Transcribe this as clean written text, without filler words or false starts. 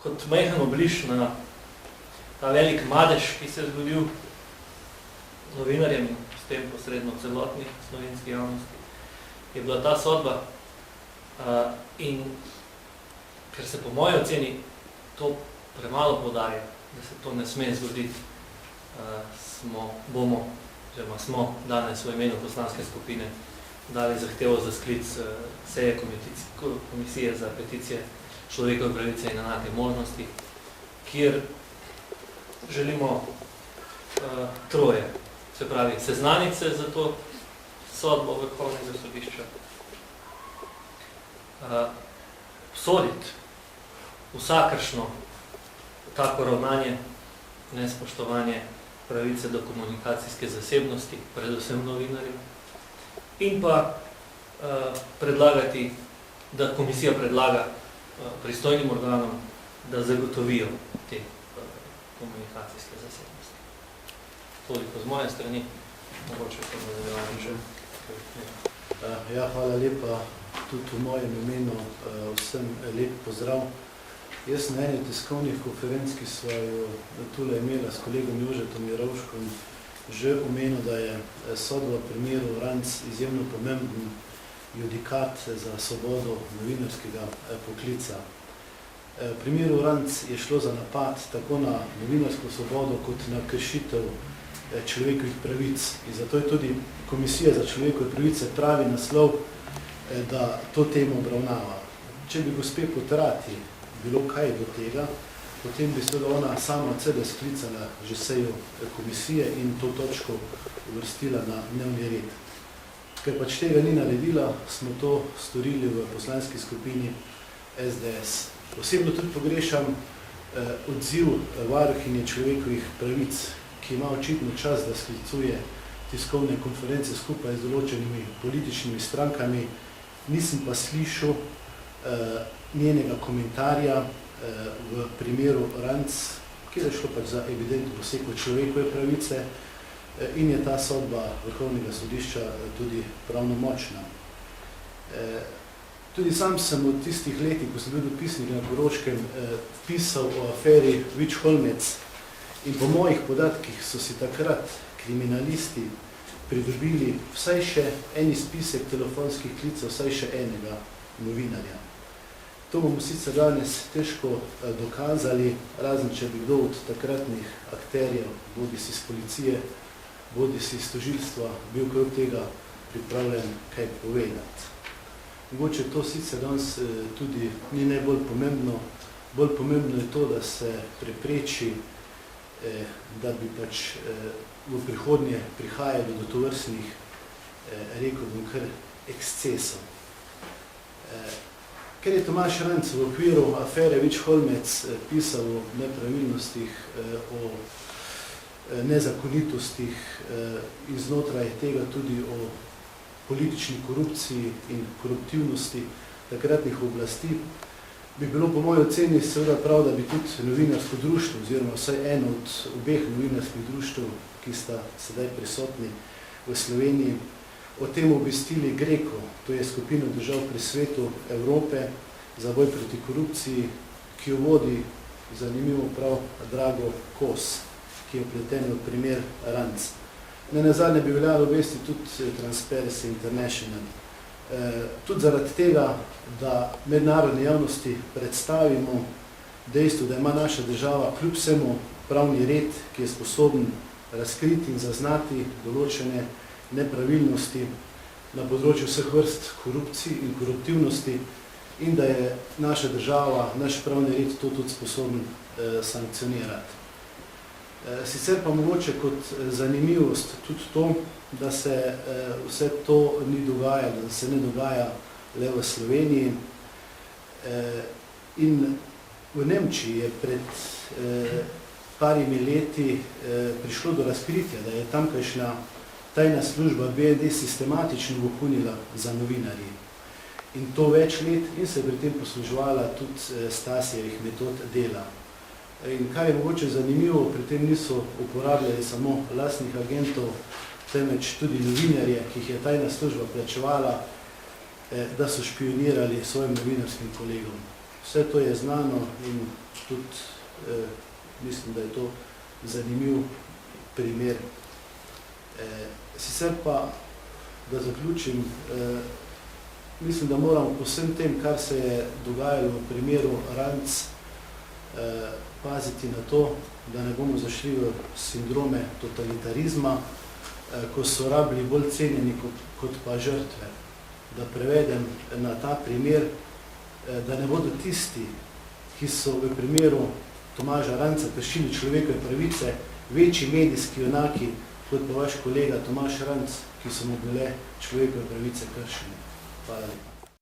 kot majhen obliž na ta velik madež, ki se je zgodil novinarjem in s tem posredno celotni slovenski javnosti, je bila ta sodba in ker se po moji oceni to premalo poudarja, da se to ne sme zgoditi, smo danes v imenu poslanske skupine dali zahtevo za sklic seje komisije za peticije človekove pravice in enake možnosti, kjer želimo troje, se pravi seznaniti se za to sodbo Vrhovnega sodišča, obsoditi vsakršno tako ravnanje, nespoštovanje pravice do komunikacijske zasebnosti, predvsem novinarjev, in pa predlagati, da komisija predlaga pristojnim organom, da zagotovijo te komunikacijske zasebnosti. Toliko z moje strani, mogoče pa nadaljevanje že. Ja, hvala lepa tudi v mojem imenu, vsem lep pozdrav. Jaz na eni tiskovnih konferenc, ki sva jo tule imela s kolegom Jožetom Jerovškom, že omenil, da je sodba v primeru Ranc izjemno pomemben judikat za svobodo novinarskega poklica. V primeru Ranc je šlo za napad tako na novinarsko svobodo kot na kršitev človekovih pravic. In zato je tudi Komisija za človekove pravice pravi naslov, da to temo obravnava. Če bi gospe Potrati bilo kaj do tega, potem bi seveda ona sama od sebe sklicala že sejo komisije in to točko uvrstila na dnevni red. Ker pač tega ni naredila, smo to storili v poslanski skupini SDS. Osebno tudi pogrešam odziv varuhinje človekovih pravic, ki ima očitno čas, da sklicuje tiskovne konference skupaj z določenimi političnimi strankami. Nisem pa slišal njenega komentarja v primeru Ranc, kjer je šlo pač za evidentno poseg v človekove pravice in je ta sodba Vrhovnega sodišča tudi pravnomočna. Tudi sam sem v tistih letih, ko sem bil dopisnik na Koroškem, pisal o aferi Vič-Holmec in po mojih podatkih so si takrat kriminalisti pridobili vsaj še en izpisek telefonskih klicev, vsaj še enega novinarja. To bomo sicer danes težko dokazali, razen če bi kdo od takratnih akterjev, bodi si z policije, bodi si z tožilstva, bil krog tega pripravljen kaj povedati. Mogoče to sicer danes tudi ni najbolj pomembno. Bolj pomembno je to, da se prepreči, da bi pač v prihodnje prihajalo do tovrstnih, rekel bom kar, ekscesov. Ker je Tomaž Ranc v okviru afere Vič-Holmec pisal o nepravilnostih, o nezakonitostih in znotraj tega tudi o politični korupciji in koruptivnosti takratnih oblasti, bi bilo po moji oceni seveda prav, da bi tudi novinarsko društvo, oziroma vsaj eno od obeh novinarskih društv, ki sta sedaj prisotni v Sloveniji, o tem obvestili GRECO, to je skupino držav pri svetu Evrope za boj proti korupciji, ki jo vodi, zanimivo prav, Drago Kos, ki je vpleten v primer Ranc. Nenazadnje bi veljalo obvesti tudi Transparency International. Tudi zaradi tega, da mednarodni javnosti predstavimo dejstvo, da ima naša država kljub vsemu pravni red, ki je sposoben razkriti in zaznati določene nepravilnosti na področju vseh vrst korupcij in koruptivnosti in da je naša država, naš pravni red to tudi sposoben sankcionirati. Sicer pa mogoče kot zanimivost tudi to, da se vse to ni dogajalo, da se ne dogaja le v Sloveniji. In v Nemčiji je pred parimi leti prišlo do razkritja, da je tamkajšnja tajna služba BND sistematično vohunila za novinarji. In to več let in se je pri tem posluževala tudi Stasijevih metod dela. In kar je mogoče zanimivo, pri tem niso uporabljali samo lastnih agentov, temveč tudi novinarje, ki jih je tajna služba plačevala, da so špionirali svojim novinarskim kolegom. Vse to je znano in tudi mislim, da je to zanimiv primer. Sicer pa, da zaključim, mislim, da moramo po vsem tem, kar se je dogajalo v primeru Ranc, paziti na to, da ne bomo zašli v sindrome totalitarizma, ko so rabili bolj cenjeni kot pa žrtve. Da prevedem na ta primer, da ne bodo tisti, ki so v primeru Tomaža Ranca kršili človekove pravice, večji medijski junaki, kot pa vaš kolega Tomaž Ranc, ki so mu bile človekove pravice kršene. Hvala lepa.